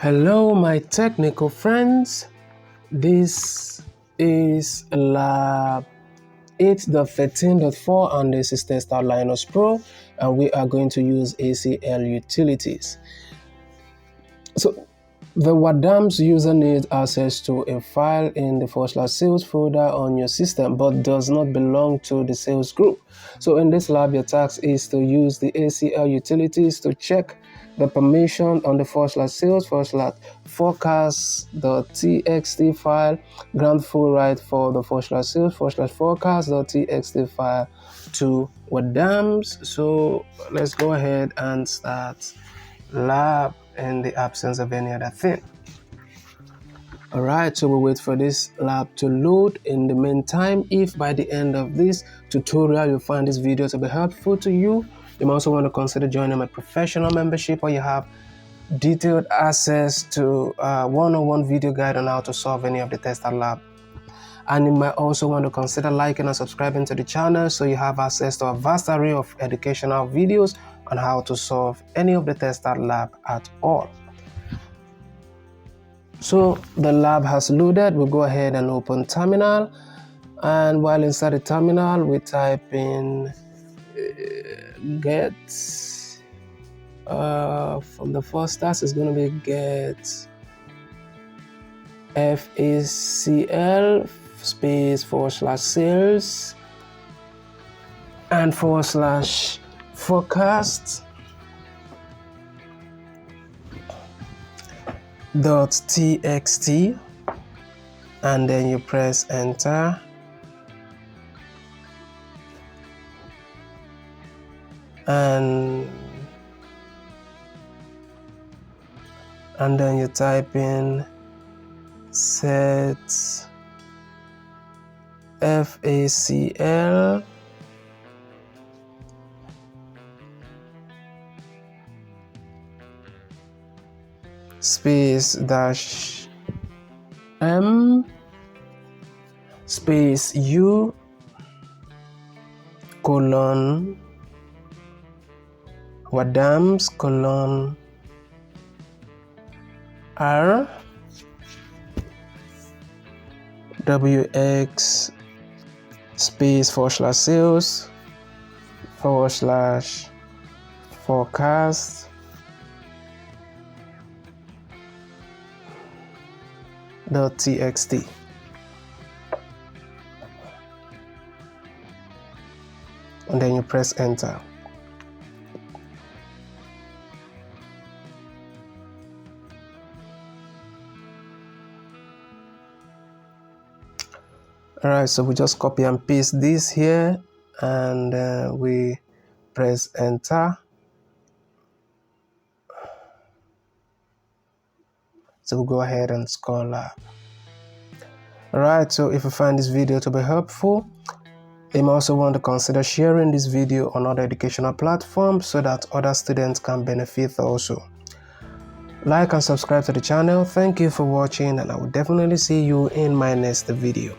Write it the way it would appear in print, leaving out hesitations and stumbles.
Hello my technical friends, this is lab 8.13.4 and this is TestOut Linux Pro, and we are going to use ACL utilities. So the WADAMS user needs access to a file in the /sales folder on your system but does not belong to the sales group. So in this lab, your task is to use the ACL utilities to check the permission on the /forecast.txt file, grant full right for the /sales/forecast.txt file to WADAMS. So let's go ahead and start lab in the absence of any other thing. Alright, so we'll wait for this lab to load. In the meantime, if by the end of this tutorial you find this video to be helpful to you, you might also want to consider joining my professional membership, where you have detailed access to one-on-one video guide on how to solve any of the TestOut lab. And you might also want to consider liking and subscribing to the channel, so you have access to a vast array of educational videos on how to solve any of the TestOut lab at all. So the lab has loaded. We'll go ahead and open terminal, and while inside the terminal we type in get from the first task is going to be get ACL space /sales and /forecast.txt, and then you press enter. And then you type in set ACL space -m space u colon WADAMS colon r wx space /sales /forecast.txt. and then you press enter. Alright, so we just copy and paste this here, and we press enter. So we'll go ahead and score lab. Alright, so if you find this video to be helpful, you may also want to consider sharing this video on other educational platforms so that other students can benefit also. Like and subscribe to the channel. Thank you for watching, and I will definitely see you in my next video.